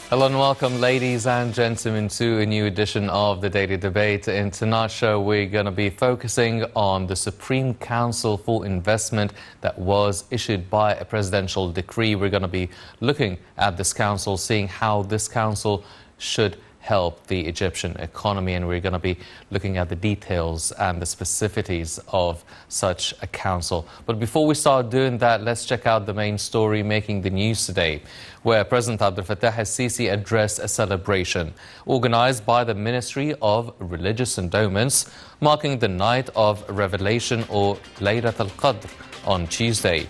Hello and welcome, ladies and gentlemen, to a new edition of the Daily Debate. In tonight's show, we're going to be focusing on the Supreme Council for Investment that was issued by a presidential decree. We're going to be looking at this council, seeing how this council should help the Egyptian economy, and we're going to be looking at the details and the specificities of such a council. But before we start doing that, let's check out the main story making the news today, where President Abdel Fattah el-Sisi addressed a celebration organized by the Ministry of Religious Endowments, marking the night of Revelation or Laylat al-Qadr on Tuesday.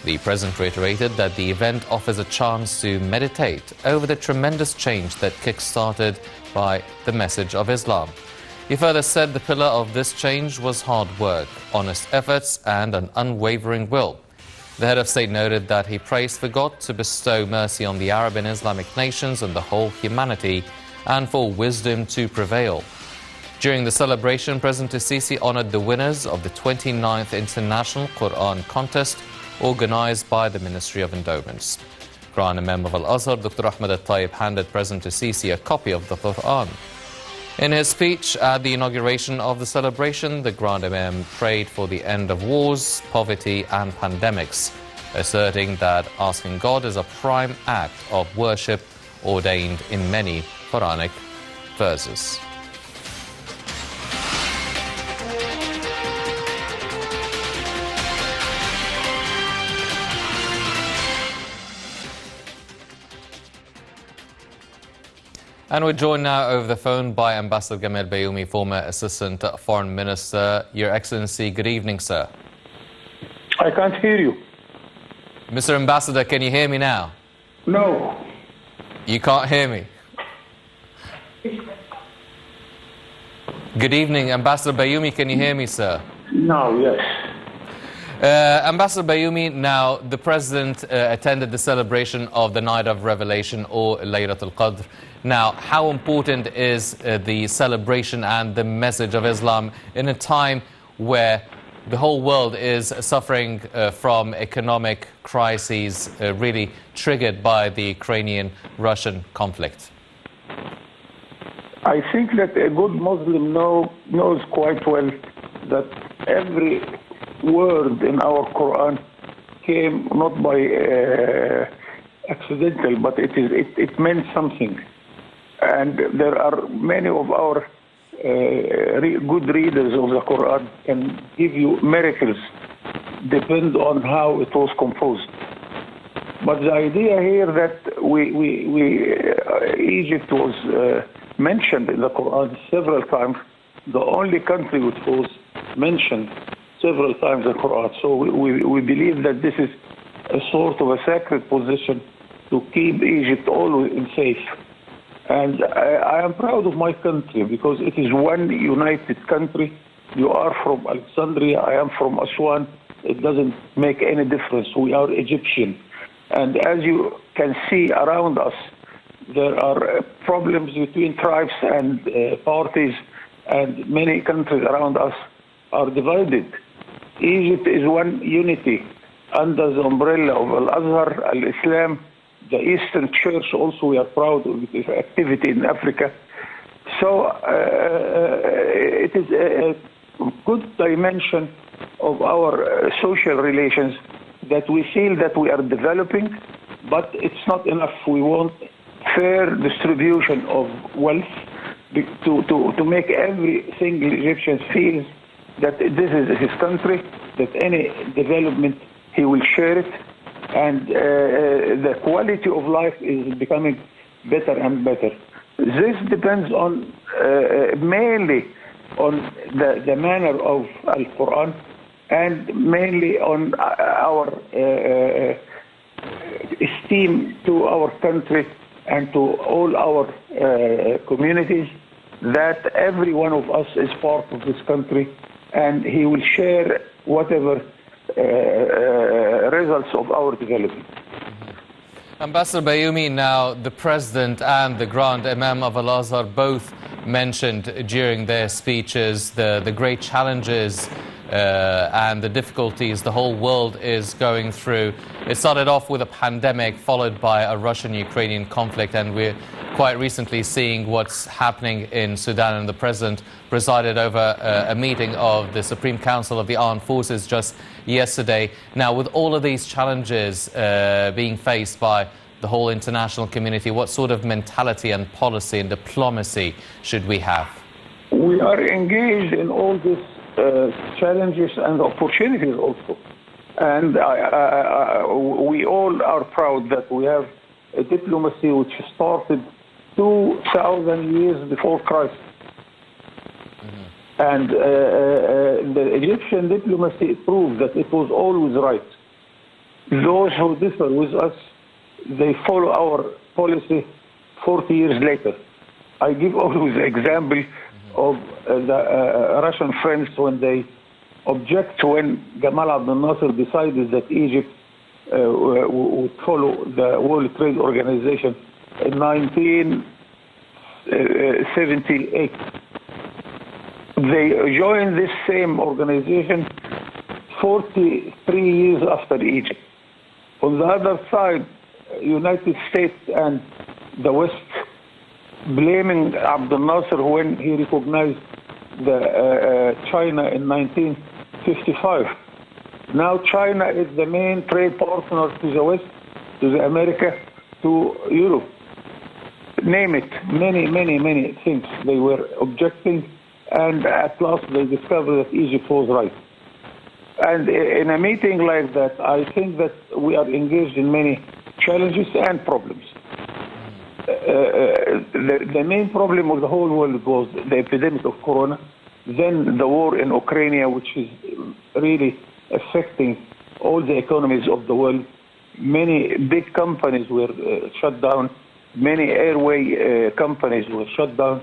The President reiterated that the event offers a chance to meditate over the tremendous change that kick-started by the message of Islam. He further said the pillar of this change was hard work, honest efforts and an unwavering will. The head of state noted that he prays for God to bestow mercy on the Arab and Islamic nations and the whole humanity, and for wisdom to prevail. During the celebration, President el-Sisi honored the winners of the 29th International Quran Contest organized by the Ministry of Endowments. Grand Imam of Al-Azhar, Dr. Ahmed al-Tayyib, handed President el-Sisi a copy of the Quran. In his speech at the inauguration of the celebration, the Grand Imam prayed for the end of wars, poverty and pandemics, asserting that asking God is a prime act of worship ordained in many Quranic verses. And we're joined now over the phone by Ambassador Gamal Bayoumi, former Assistant Foreign Minister. Your Excellency, good evening, sir. I can't hear you. Mr. Ambassador, can you hear me now? No. You can't hear me? Good evening, Ambassador Bayoumi, can you hear me, sir? No, yes. Ambassador Bayoumi, now the President attended the celebration of the Night of Revelation or Laylat al-Qadr. Now, how important is the celebration and the message of Islam in a time where the whole world is suffering from economic crises really triggered by the Ukrainian-Russian conflict? I think that a good Muslim knows quite well that every word in our Quran came not by accidental, but it meant something. And there are many of our good readers of the Quran can give you miracles, depend on how it was composed. But the idea here that Egypt was mentioned in the Quran several times, the only country which was mentioned several times in the Quran. So we believe that this is a sort of a sacred position to keep Egypt always safe. And I am proud of my country because it is one united country. You are from Alexandria, I am from Aswan. It doesn't make any difference. We are Egyptian. And as you can see around us, there are problems between tribes and parties, and many countries around us are divided. Egypt is one unity under the umbrella of Al-Azhar, Al-Islam, the Eastern Church. Also, we are proud of its activity in Africa. So it is a good dimension of our social relations that we feel that we are developing, but it's not enough. We want fair distribution of wealth to make every single Egyptian feel that this is his country, that any development he will share it, and the quality of life is becoming better and better. This depends on mainly on the manner of Al-Quran and mainly on our esteem to our country and to all our communities, that every one of us is part of this country and he will share whatever results of our development. Ambassador Bayoumi, now the President and the Grand Imam of Al-Azhar both mentioned during their speeches the great challenges and the difficulties the whole world is going through. It started off with a pandemic followed by a Russian-Ukrainian conflict, and we're quite recently seeing what's happening in Sudan, and the president presided over a meeting of the Supreme Council of the Armed Forces just yesterday. Now, with all of these challenges being faced by the whole international community, what sort of mentality and policy and diplomacy should we have? We are engaged in all these challenges and opportunities also. And we all are proud that we have a diplomacy which started 2,000 years before Christ. And the Egyptian diplomacy proved that it was always right. Those who differ with us, they follow our policy 40 years later. I give always the example of the Russian friends when they object when Gamal Abdel Nasser decided that Egypt would follow the World Trade Organization in 1978. They joined this same organization 43 years after Egypt. On the other side, United States and the West blaming Abdel Nasser when he recognized China in 1955. Now China is the main trade partner to the West, to the America, to Europe. Name it, many things. They were objecting, and at last they discovered that Egypt was right. And in a meeting like that, I think that we are engaged in many challenges and problems. The main problem of the whole world was the epidemic of corona, then the war in Ukraine, which is really affecting all the economies of the world. Many big companies were shut down, many airway companies were shut down,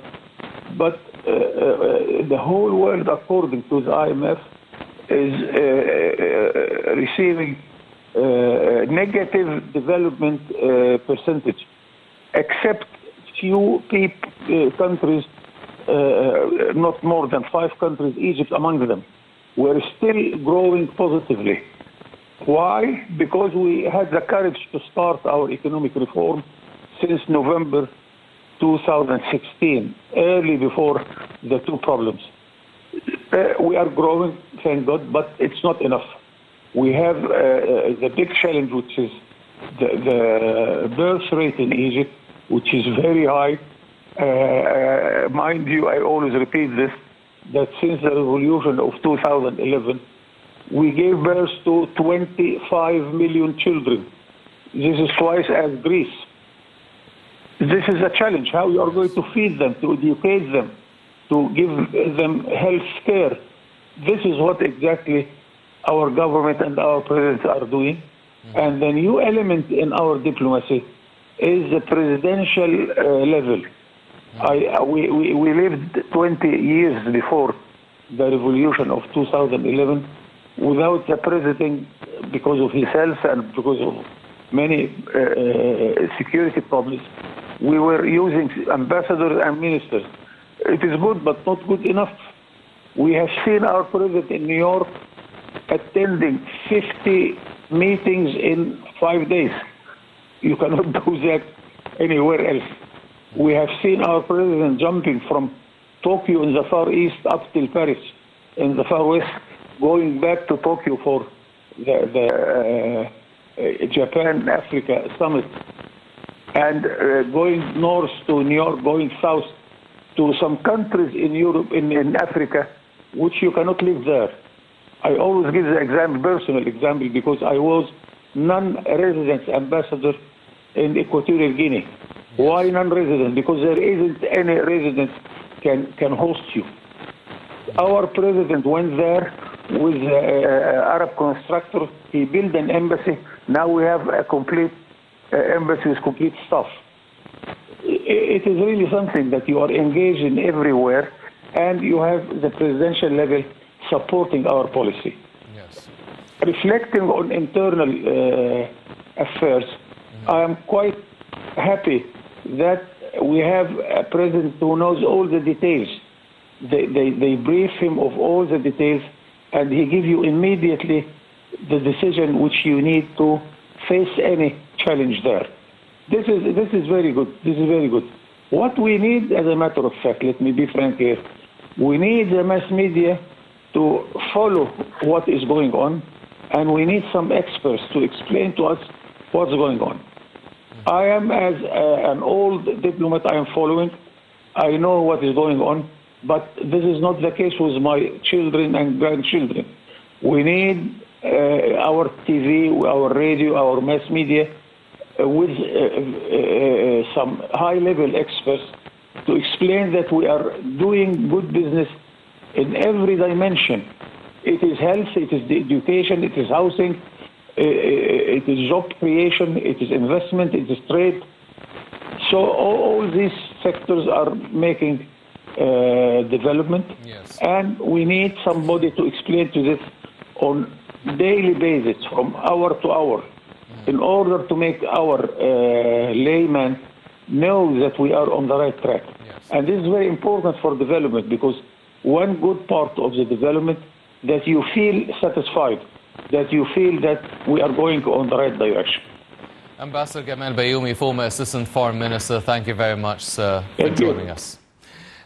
but the whole world, according to the IMF, is receiving negative development percentage, except few countries, not more than 5 countries, Egypt among them, were still growing positively. Why? Because we had the courage to start our economic reform since November 2016, early before the two problems. We are growing, thank God, but it's not enough. We have the big challenge, which is the birth rate in Egypt, which is very high. Mind you, I always repeat this, that since the revolution of 2011, we gave birth to 25 million children. This is twice as Greece. This is a challenge, how you are going to feed them, to educate them, to give them health care. This is what exactly our government and our presidents are doing. And the new element in our diplomacy is the presidential level. We lived 20 years before the revolution of 2011 without the president, because of his health and because of many security problems. We were using ambassadors and ministers. It is good, but not good enough. We have seen our president in New York attending 50 meetings in 5 days. You cannot do that anywhere else. We have seen our president jumping from Tokyo in the Far East up till Paris in the Far West, going back to Tokyo for the Japan-Africa summit, and going north to New York, going south to some countries in Europe, in Africa, which you cannot live there. I always give the example, personal example, because I was non-resident ambassador in Equatorial Guinea. Why non-resident? Because there isn't any resident can host you. Our president went there with Arab constructor. He built an embassy. Now we have a complete embassy with complete staff. It is really something that you are engaged in everywhere, and you have the presidential level supporting our policy. Yes. Reflecting on internal affairs, I am quite happy that we have a president who knows all the details. They brief him of all the details, and he gives you immediately the decision which you need to face any challenge there. This is very good. This is very good. What we need, as a matter of fact, let me be frank here, we need the mass media to follow what is going on, and we need some experts to explain to us what's going on. I am, as an old diplomat, I am following. I know what is going on, but this is not the case with my children and grandchildren. We need our TV, our radio, our mass media with some high-level experts to explain that we are doing good business in every dimension. It is health, it is education, it is housing, it is job creation, it is investment, it is trade. So all these sectors are making development, yes. And we need somebody to explain to this on daily basis, from hour to hour, in order to make our layman know that we are on the right track. Yes. And this is very important for development, because one good part of the development that you feel satisfied, that you feel that we are going on the right direction. Ambassador Gamal Bayoumi, former Assistant Foreign Minister, thank you very much, sir, for joining us.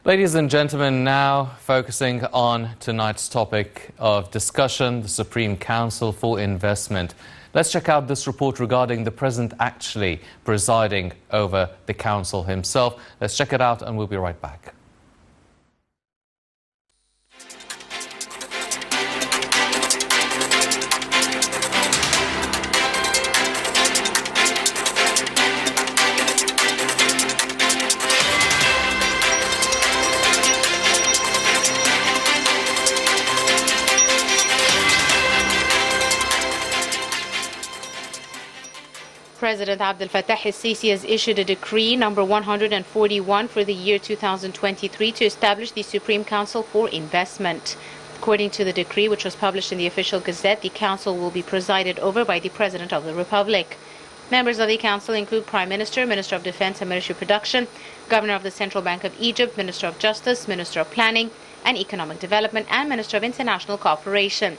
Ladies and gentlemen, now focusing on tonight's topic of discussion, the Supreme Council for Investment. Let's check out this report regarding the President actually presiding over the Council himself. Let's check it out and we'll be right back. President Abdel Fattah el-Sisi has issued a decree number 141 for the year 2023 to establish the Supreme Council for Investment. According to the decree, which was published in the Official Gazette, the Council will be presided over by the President of the Republic. Members of the Council include Prime Minister, Minister of Defense and Military Production, Governor of the Central Bank of Egypt, Minister of Justice, Minister of Planning and Economic Development, and Minister of International Cooperation.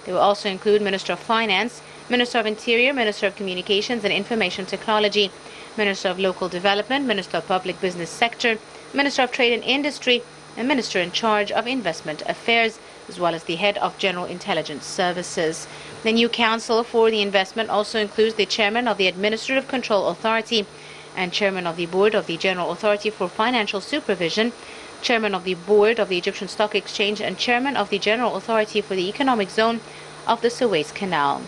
They will also include Minister of Finance, Minister of Interior, Minister of Communications and Information Technology, Minister of Local Development, Minister of Public Business Sector, Minister of Trade and Industry, and Minister in charge of Investment Affairs, as well as the Head of General Intelligence Services. The new Council for the Investment also includes the Chairman of the Administrative Control Authority and Chairman of the Board of the General Authority for Financial Supervision, Chairman of the Board of the Egyptian Stock Exchange, and Chairman of the General Authority for the Economic Zone of the Suez Canal.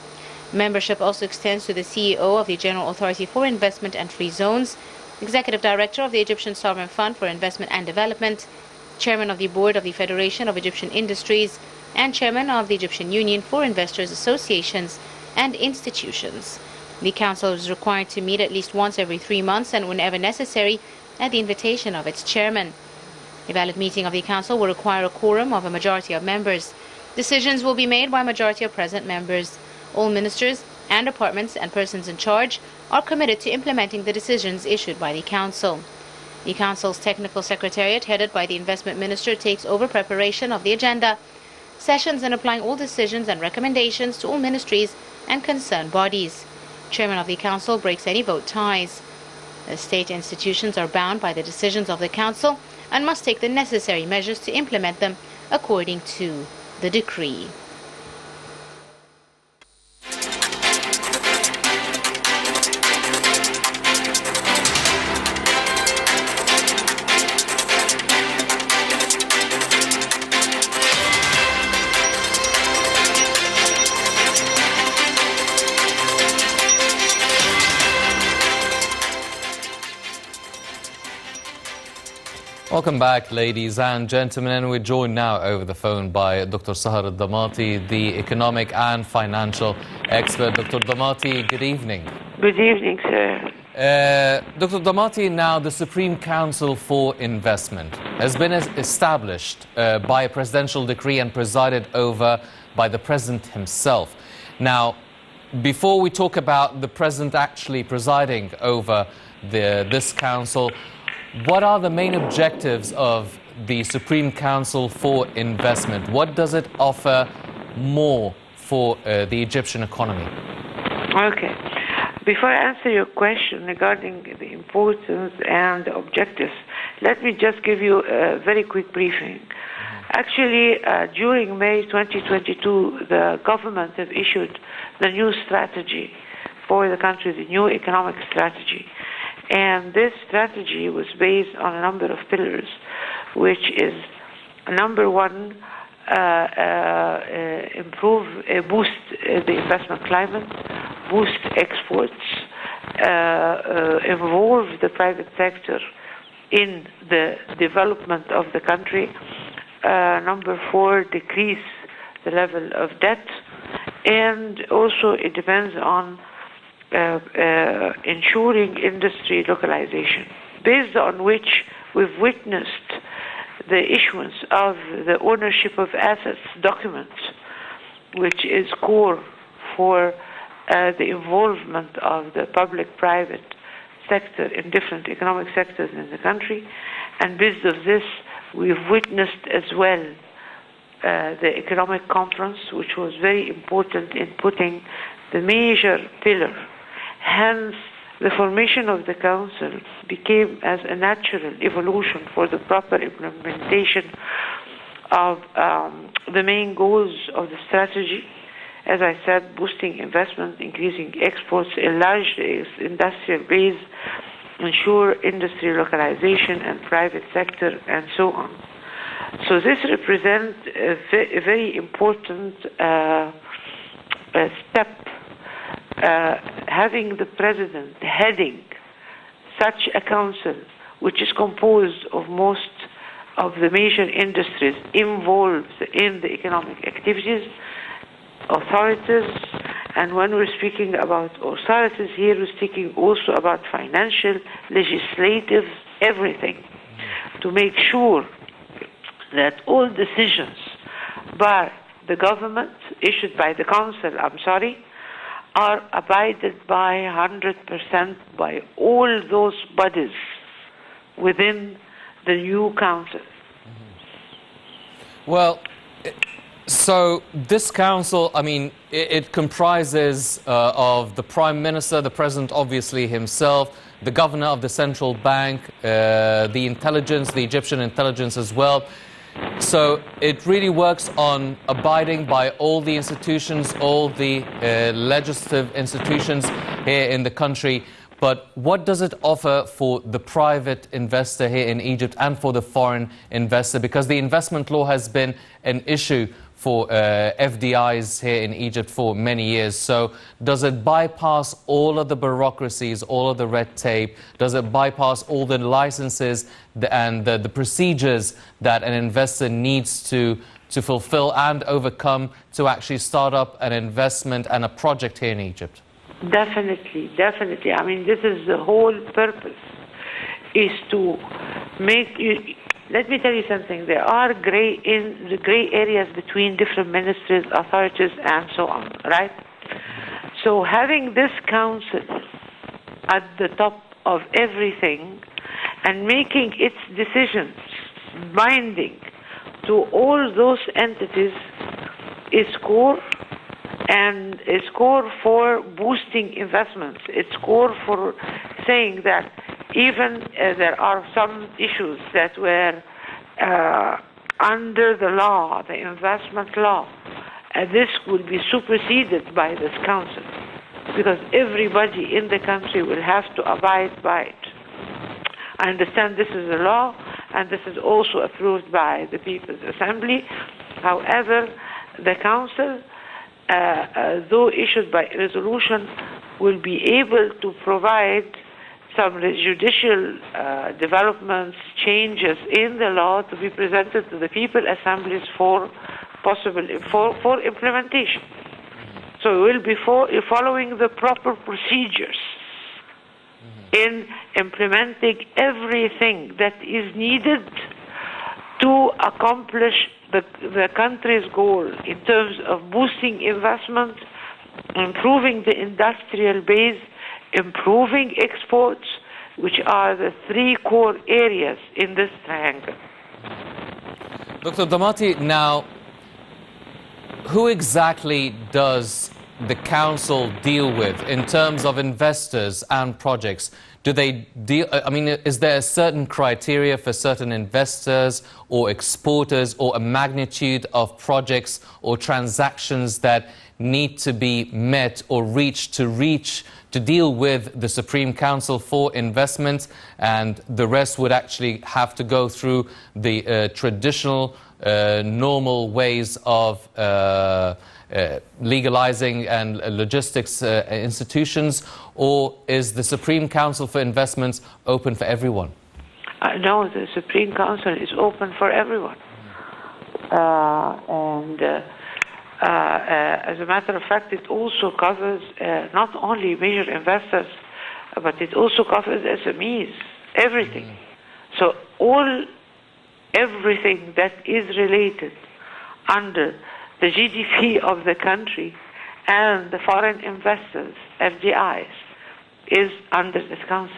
Membership also extends to the CEO of the General Authority for Investment and Free Zones, Executive Director of the Egyptian Sovereign Fund for Investment and Development, Chairman of the Board of the Federation of Egyptian Industries, and Chairman of the Egyptian Union for Investors Associations and Institutions. The Council is required to meet at least once every 3 months and whenever necessary at the invitation of its chairman. A valid meeting of the Council will require a quorum of a majority of members. Decisions will be made by a majority of present members. All ministers and departments and persons in charge are committed to implementing the decisions issued by the Council. The Council's Technical Secretariat, headed by the Investment Minister, takes over preparation of the agenda, sessions, and applying all decisions and recommendations to all ministries and concerned bodies. Chairman of the Council breaks any vote ties. The state institutions are bound by the decisions of the Council and must take the necessary measures to implement them according to the decree. Welcome back, ladies and gentlemen, and we're joined now over the phone by Dr. Sahar Al-Damati, the economic and financial expert. Dr. Damati, good evening. Good evening, sir. Dr. Damati, now the Supreme Council for Investment has been established by a presidential decree and presided over by the President himself. Now, before we talk about the President actually presiding over this council, what are the main objectives of the Supreme Council for Investment? What does it offer more for the Egyptian economy? Okay. Before I answer your question regarding the importance and the objectives, let me just give you a very quick briefing. Actually, during May 2022, the government have issued the new strategy for the country, the new economic strategy. And this strategy was based on a number of pillars, which is, number one, boost the investment climate, boost exports, involve the private sector in the development of the country. Number four, decrease the level of debt. And also it depends on ensuring industry localization, based on which we've witnessed the issuance of the ownership of assets documents, which is core for the involvement of the public-private sector in different economic sectors in the country. And based on this, we've witnessed as well the economic conference, which was very important in putting the major pillar. Hence, the formation of the council became as a natural evolution for the proper implementation of the main goals of the strategy. As I said, boosting investment, increasing exports, enlarge the industrial base, ensure industry localization and private sector, and so on. So this represents a very important step. Having the president heading such a council, which is composed of most of the major industries involved in the economic activities, authorities, and when we're speaking about authorities here, we're speaking also about financial, legislative, everything, to make sure that all decisions by the government, issued by the council, are abided by 100% by all those bodies within the new council. Well, so this council, I mean, it comprises of the Prime Minister, the President obviously himself, the Governor of the Central Bank, the intelligence, the Egyptian intelligence as well. So it really works on abiding by all the institutions, all the legislative institutions here in the country. But what does it offer for the private investor here in Egypt and for the foreign investor? Because the investment law has been an issue for FDIs here in Egypt for many years. So does it bypass all of the bureaucracies, all of the red tape? Does it bypass all the licenses and the procedures that an investor needs to fulfill and overcome to actually start up an investment and a project here in Egypt? Definitely, definitely. I mean, this is the whole purpose, is to make you... Let me tell you something. There are gray areas between different ministries, authorities, and so on, right? So having this council at the top of everything and making its decisions binding to all those entities is core, and it's core for boosting investments. It's core for saying that even there are some issues that were under the law, the investment law, this will be superseded by this council, because everybody in the country will have to abide by it. I understand this is a law, and this is also approved by the People's Assembly. However, the council, though issued by resolution, will be able to provide some judicial developments, changes in the law to be presented to the People's Assemblies for implementation. So we will be following the proper procedures in implementing everything that is needed to accomplish the country's goal in terms of boosting investment, improving the industrial base, improving exports, which are the three core areas in this triangle. Dr. Damati, now, who exactly does the council deal with in terms of investors and projects? Do they deal, I mean, is there a certain criteria for certain investors or exporters, or a magnitude of projects or transactions that need to be met or reached to deal with the Supreme Council for Investment, and the rest would actually have to go through the traditional, normal ways of legalizing and logistics institutions, or is the Supreme Council for Investments open for everyone? No, the Supreme Council is open for everyone. As a matter of fact, it also covers not only major investors, but it also covers SMEs, everything. So everything that is related under the GDP of the country and the foreign investors, FDIs, is under this council.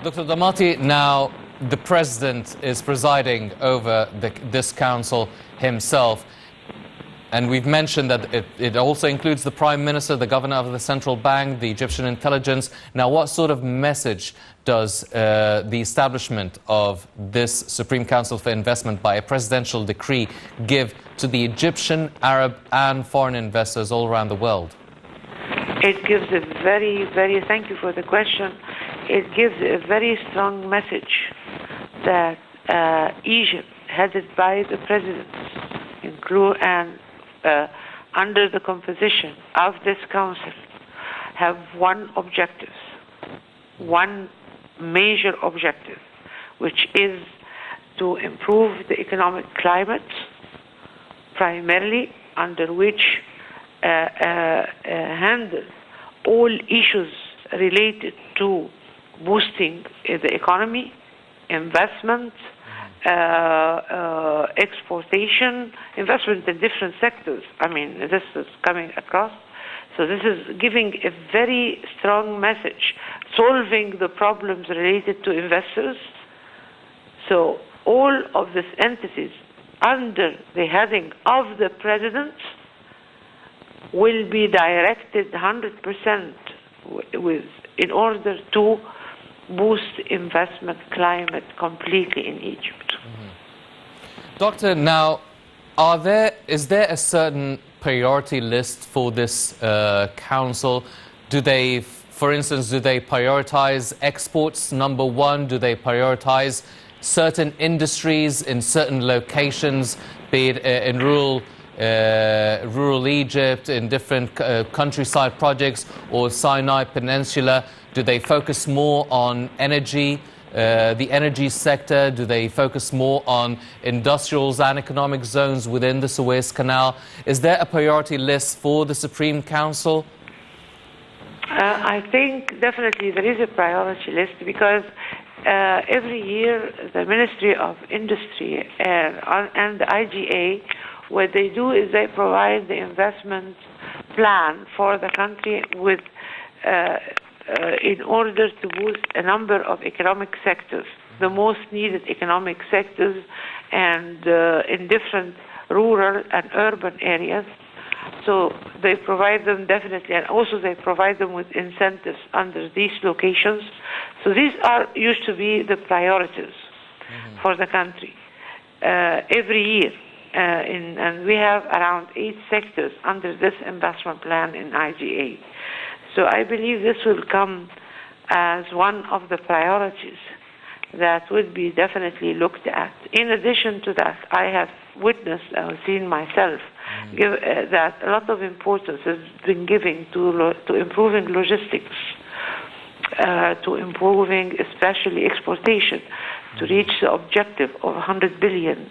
Dr. Damati, now the President is presiding over this council himself. And we've mentioned that it also includes the Prime Minister, the Governor of the Central Bank, the Egyptian intelligence. Now, what sort of message does the establishment of this Supreme Council for Investment by a presidential decree give to the Egyptian, Arab and foreign investors all around the world? It gives a thank you for the question. It gives a very strong message that Egypt, headed by the President, under the composition of this council, have one major objective, which is to improve the economic climate, primarily under which handle all issues related to boosting the economy, investment, exportation, investment in different sectors. I mean, this is coming across. So this is giving a very strong message, solving the problems related to investors. So all of these entities under the heading of the President will be directed 100% in order to boost investment climate completely in Egypt. Doctor, now, is there a certain priority list for this council? Do they, for instance, prioritize exports, number one? Do they prioritize certain industries in certain locations, be it in rural Egypt, in different countryside projects, or Sinai Peninsula? Do they focus more on energy, the energy sector? Do they focus more on industrials and economic zones within the Suez Canal? Is there a priority list for the Supreme Council? I think definitely there is a priority list, because every year the Ministry of Industry and the IGA, what they do is they provide the investment plan for the country with in order to boost a number of economic sectors, the most needed economic sectors, and in different rural and urban areas. So they provide them definitely, and also they provide them with incentives under these locations. So these used to be the priorities for the country every year. And we have around 8 sectors under this investment plan in IGA. So I believe this will come as one of the priorities that would be definitely looked at. In addition to that, I have witnessed or seen myself that a lot of importance has been given to improving logistics, to improving especially exportation, to reach the objective of 100 billion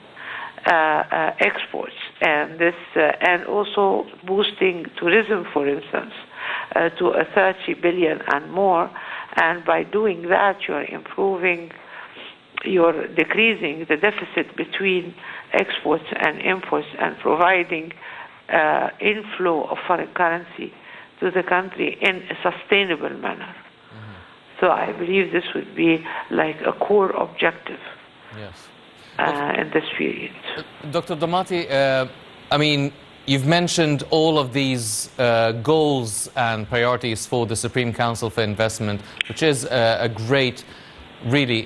exports, and also boosting tourism, for instance, to a 30 billion and more. And by doing that, you're decreasing the deficit between exports and imports, and providing inflow of foreign currency to the country in a sustainable manner. So I believe this would be like a core objective. Yes. In this period. Dr. Damati, I mean, you've mentioned all of these goals and priorities for the Supreme Council for Investment, which is a great, really,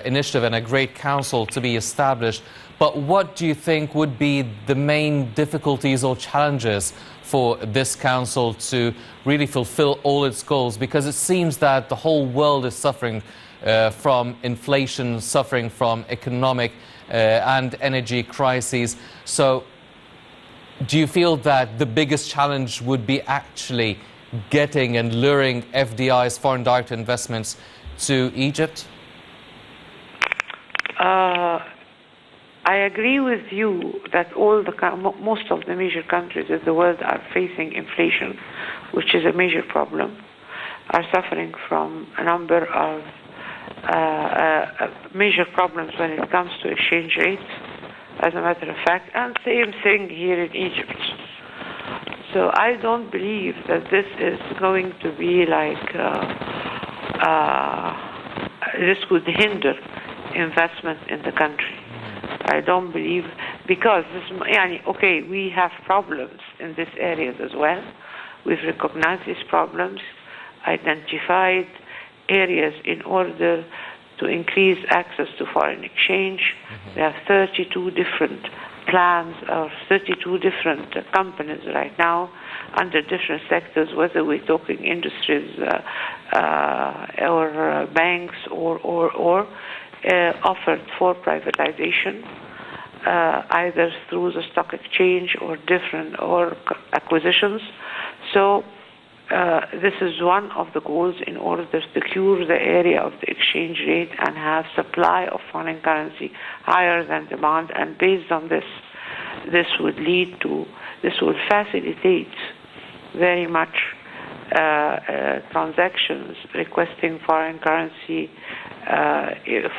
initiative and a great council to be established. But what do you think would be the main difficulties or challenges for this council to really fulfill all its goals? Because it seems that the whole world is suffering from inflation, suffering from economic and energy crises. So do you feel that the biggest challenge would be actually getting and luring FDIs, foreign direct investments, to Egypt? I agree with you that most of the major countries of the world are facing inflation, which is a major problem, are suffering from a number of major problems when it comes to exchange rates, as a matter of fact, and same thing here in Egypt. So I don't believe that this is going to be like, this would hinder investment in the country. I don't believe, because okay, we have problems in these areas as well. We've recognized these problems, identified areas in order to increase access to foreign exchange. We have 32 different plans of 32 different companies right now under different sectors, whether we're talking industries or banks or offered for privatization, either through the stock exchange or acquisitions. So this is one of the goals in order to secure the area of the exchange rate and have supply of foreign currency higher than demand. And based on this, this will facilitate very much transactions requesting foreign currency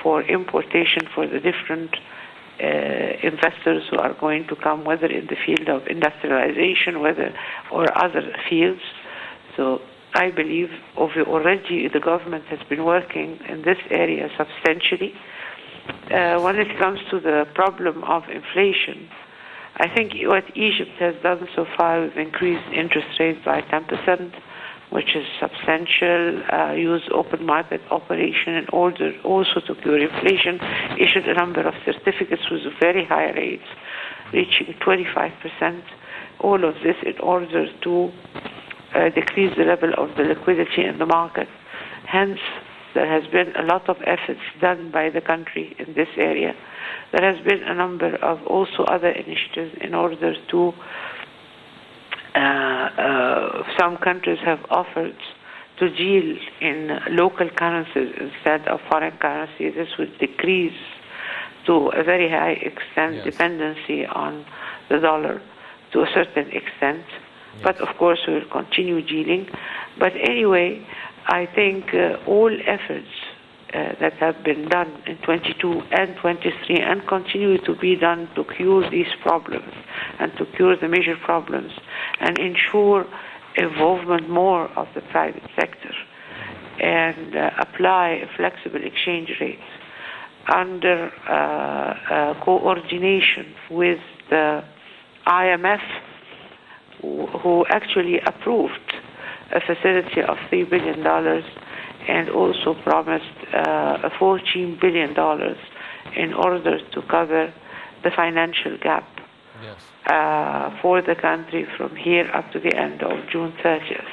for importation for the different investors who are going to come, whether in the field of industrialization, or other fields. So I believe already the government has been working in this area substantially. When it comes to the problem of inflation, I think what Egypt has done so far is increased interest rates by 10%, which is substantial, use open market operation in order also to cure inflation, issued a number of certificates with very high rates, reaching 25%. All of this in order to decrease the level of the liquidity in the market. Hence, there has been a lot of efforts done by the country in this area. There has been a number of also other initiatives in order to some countries have offered to deal in local currencies instead of foreign currency. This would decrease to a very high extent dependency on the dollar to a certain extent. But of course, we will continue dealing. But anyway, I think all efforts that have been done in 22 and 23 and continue to be done to cure these problems and to cure the major problems and ensure involvement more of the private sector and apply a flexible exchange rate under coordination with the IMF, who actually approved a facility of $3 billion and also promised $14 billion in order to cover the financial gap for the country from here up to the end of June 30th.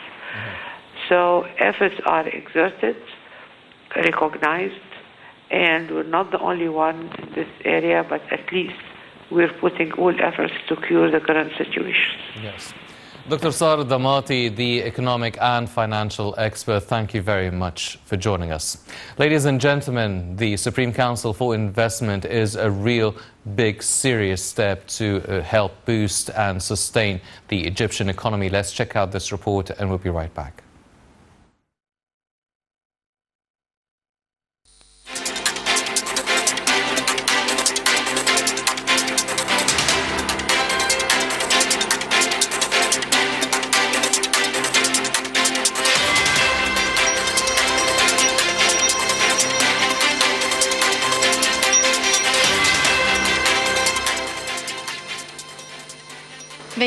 So efforts are exerted, recognized, and we're not the only one in this area, but at least we're putting all efforts to cure the current situation. Yes. Dr. Sar Damati, the economic and financial expert, thank you very much for joining us. Ladies and gentlemen, the Supreme Council for Investment is a real big, serious step to help boost and sustain the Egyptian economy. Let's check out this report and we'll be right back.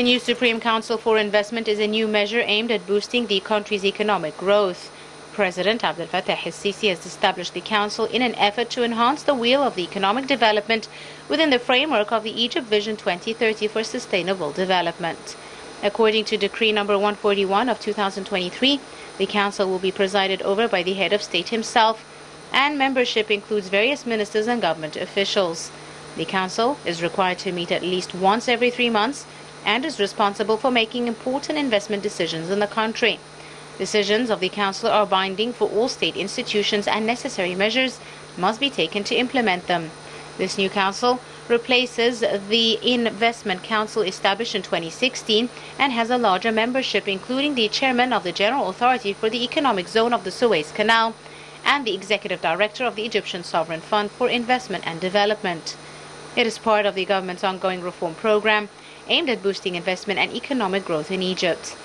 The new Supreme Council for Investment is a new measure aimed at boosting the country's economic growth. President Abdel Fattah el-Sisi has established the council in an effort to enhance the wheel of the economic development within the framework of the Egypt Vision 2030 for sustainable development. According to Decree number 141 of 2023, the council will be presided over by the head of state himself, and membership includes various ministers and government officials. The council is required to meet at least once every 3 months and is responsible for making important investment decisions in the country. Decisions of the council are binding for all state institutions, and necessary measures must be taken to implement them. This new council replaces the Investment Council established in 2016 and has a larger membership, including the chairman of the General Authority for the Economic Zone of the Suez Canal and the executive director of the Egyptian Sovereign Fund for Investment and Development. It is part of the government's ongoing reform program aimed at boosting investment and economic growth in Egypt.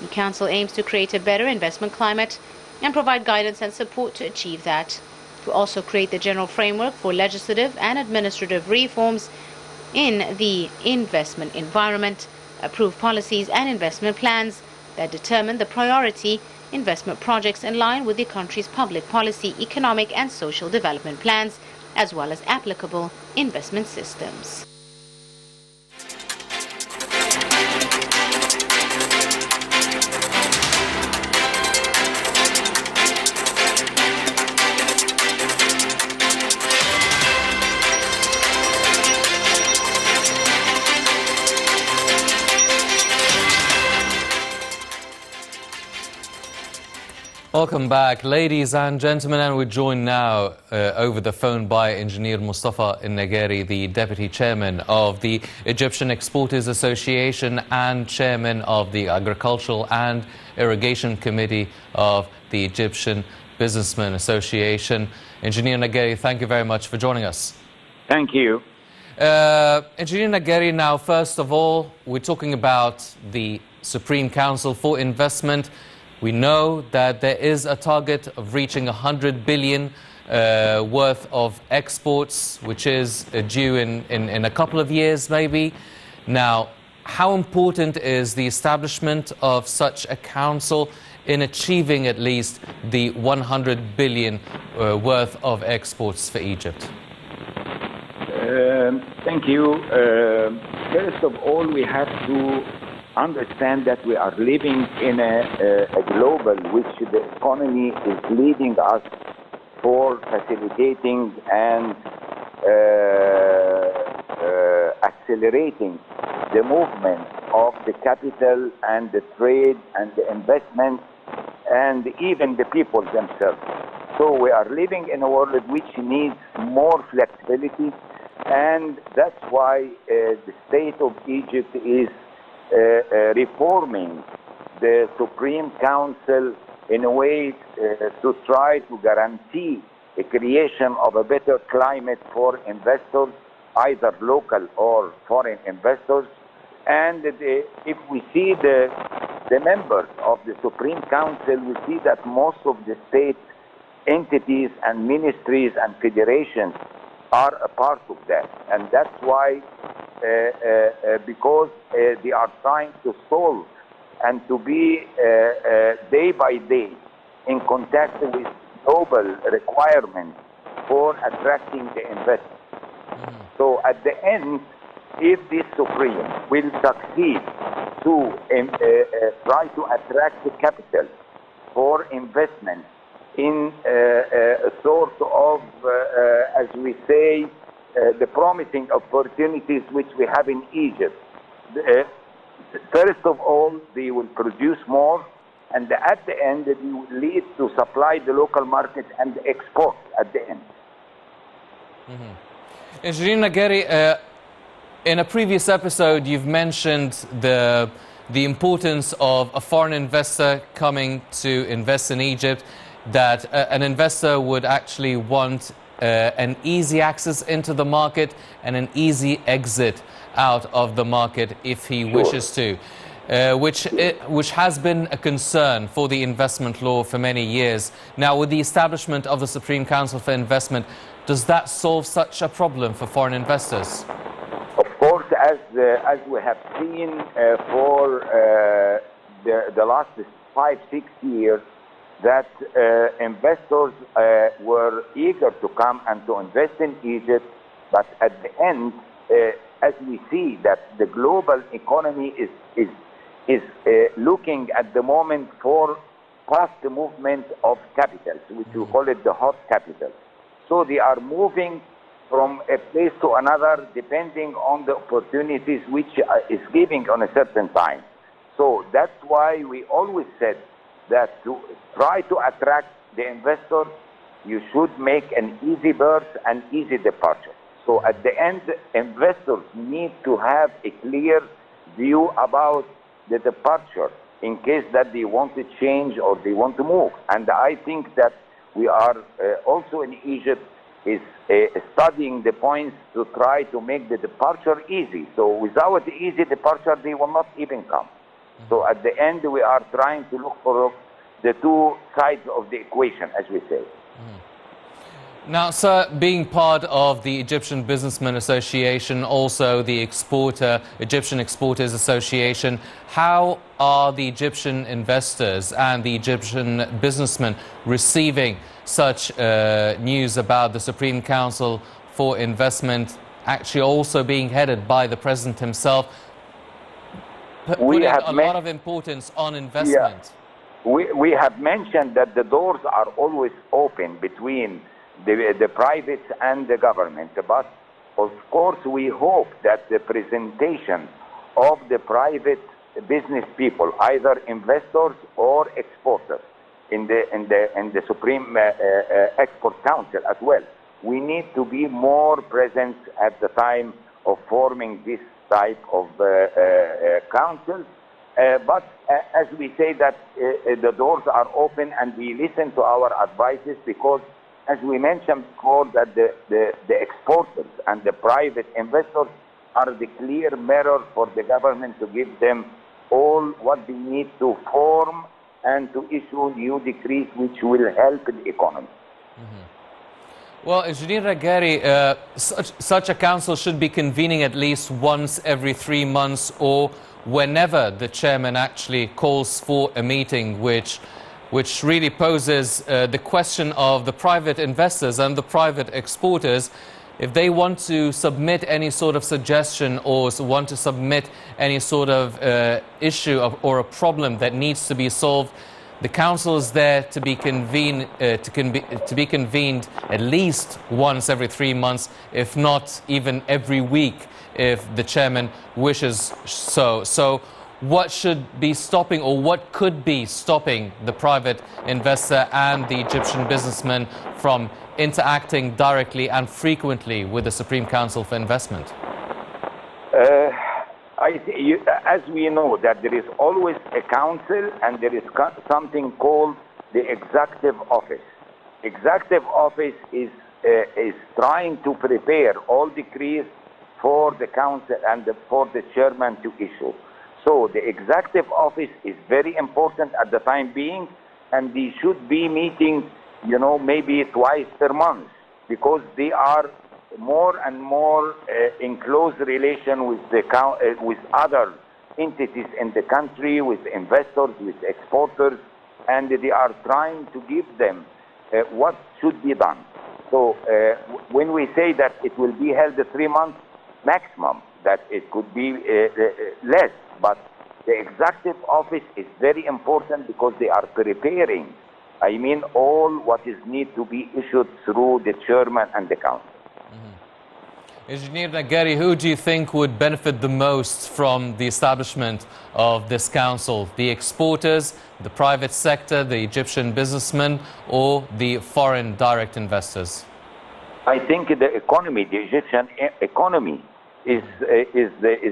The council aims to create a better investment climate and provide guidance and support to achieve that. To also create the general framework for legislative and administrative reforms in the investment environment, approve policies and investment plans that determine the priority investment projects in line with the country's public policy, economic and social development plans, as well as applicable investment systems. Welcome back, ladies and gentlemen, and we're joined now over the phone by Engineer Mustafa El-Nageri, the Deputy Chairman of the Egyptian Exporters Association and Chairman of the Agricultural and Irrigation Committee of the Egyptian Businessmen Association. Engineer Nageri, thank you very much for joining us. Thank you. Engineer Nageri, now first of all, we're talking about the Supreme Council for Investment. We know that there is a target of reaching 100 billion worth of exports, which is due in a couple of years maybe. Now, how important is the establishment of such a council in achieving at least the 100 billion worth of exports for Egypt? Thank you. First of all, we have to understand that we are living in a global which the economy is leading us for facilitating and accelerating the movement of the capital and the trade and the investment and even the people themselves. So we are living in a world which needs more flexibility, and that's why the state of Egypt is reforming the Supreme Council in a way to try to guarantee the creation of a better climate for investors, either local or foreign investors. And if we see the members of the Supreme Council, we see that most of the state entities and ministries and federations are a part of that. And that's why because they are trying to solve and to be day by day in contact with global requirements for attracting the investment. So at the end, if this Supreme will succeed to try to attract the capital for investment in a sort of, as we say, the promising opportunities which we have in Egypt. First of all, they will produce more, and at the end, it will lead to supply the local market and export at the end. Engineer Nageri, in a previous episode, you've mentioned the importance of a foreign investor coming to invest in Egypt, that an investor would actually want an easy access into the market and an easy exit out of the market if he wishes to, which has been a concern for the investment law for many years. Now, with the establishment of the Supreme Council for Investment, does that solve such a problem for foreign investors? Of course, as we have seen for the last 5-6 years, that investors were eager to come and to invest in Egypt, but at the end, as we see that the global economy is looking at the moment for fast movement of capitals, which we call it the hot capital. So they are moving from a place to another depending on the opportunities which is giving on a certain time. So that's why we always said that to try to attract the investor, you should make an easy birth and easy departure. So at the end, investors need to have a clear view about the departure in case that they want to change or they want to move. And I think that we are also in Egypt is studying the points to try to make the departure easy. So without the easy departure, they will not even come. So at the end, we are trying to look for the two sides of the equation, as we say. Now, sir, being part of the Egyptian Businessmen Association, also the Egyptian Exporters Association, how are the Egyptian investors and the Egyptian businessmen receiving such news about the Supreme Council for Investment actually also being headed by the President himself, putting a lot of importance on investment? Yeah. We have mentioned that the doors are always open between the private and the government, but of course we hope that the presentation of the private business people, either investors or exporters, in the Supreme Export Council as well, we need to be more present at the time of forming this type of council. But as we say that the doors are open and we listen to our advices, because as we mentioned before, that the exporters and the private investors are the clear mirror for the government to give them all what they need to form and to issue new decrees which will help the economy. Well, Engineer Regheri, such a council should be convening at least once every 3 months, or whenever the chairman actually calls for a meeting, which really poses the question of the private investors and the private exporters. If they want to submit any sort of suggestion or want to submit any sort of issue or a problem that needs to be solved, the council is there to be convened at least once every 3 months, if not even every week, if the chairman wishes so. So what should be stopping, or what could be stopping, the private investor and the Egyptian businessman from interacting directly and frequently with the Supreme Council for Investment? As we know that there is always a council and there is something called the executive office. Executive office is trying to prepare all decrees for the council and for the chairman to issue. So the executive office is very important at the time being, and they should be meeting, maybe twice per month, because they are more and more in close relation with other entities in the country, with investors, with exporters, and they are trying to give them what should be done. So when we say that it will be held 3 months maximum, that it could be less, but the executive office is very important because they are preparing, all what is need to be issued through the chairman and the council. Engineer Regheri, who do you think would benefit the most from the establishment of this council? The exporters, the private sector, the Egyptian businessmen, or the foreign direct investors? I think the economy, the Egyptian economy, is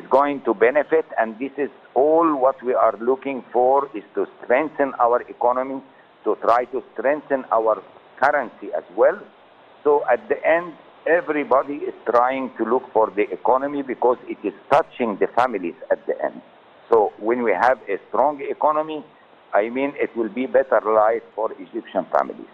going to benefit, and this is all what we are looking for, is to strengthen our economy, to try to strengthen our currency as well. So at the end, everybody is trying to look for the economy because it is touching the families at the end. So when we have a strong economy, it will be better life for Egyptian families.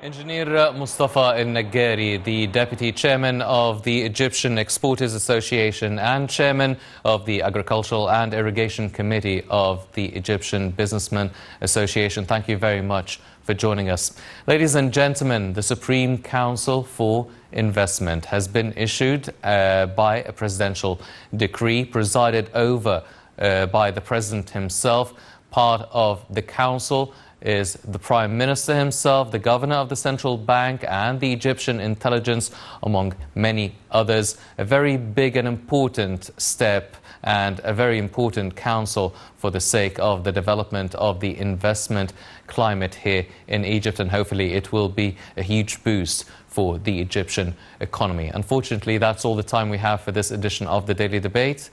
Engineer Mustafa El-Naggari, the Deputy Chairman of the Egyptian Exporters Association and Chairman of the Agricultural and Irrigation Committee of the Egyptian Businessmen Association. Thank you very much for joining us. Ladies and gentlemen, the Supreme Council for Investment has been issued by a presidential decree presided over by the President himself. Part of the council is the Prime Minister himself, the Governor of the Central Bank and the Egyptian intelligence, among many others. A very big and important step and a very important council for the sake of the development of the investment climate here in Egypt, and hopefully it will be a huge boost for the Egyptian economy. Unfortunately, that's all the time we have for this edition of the Daily Debate.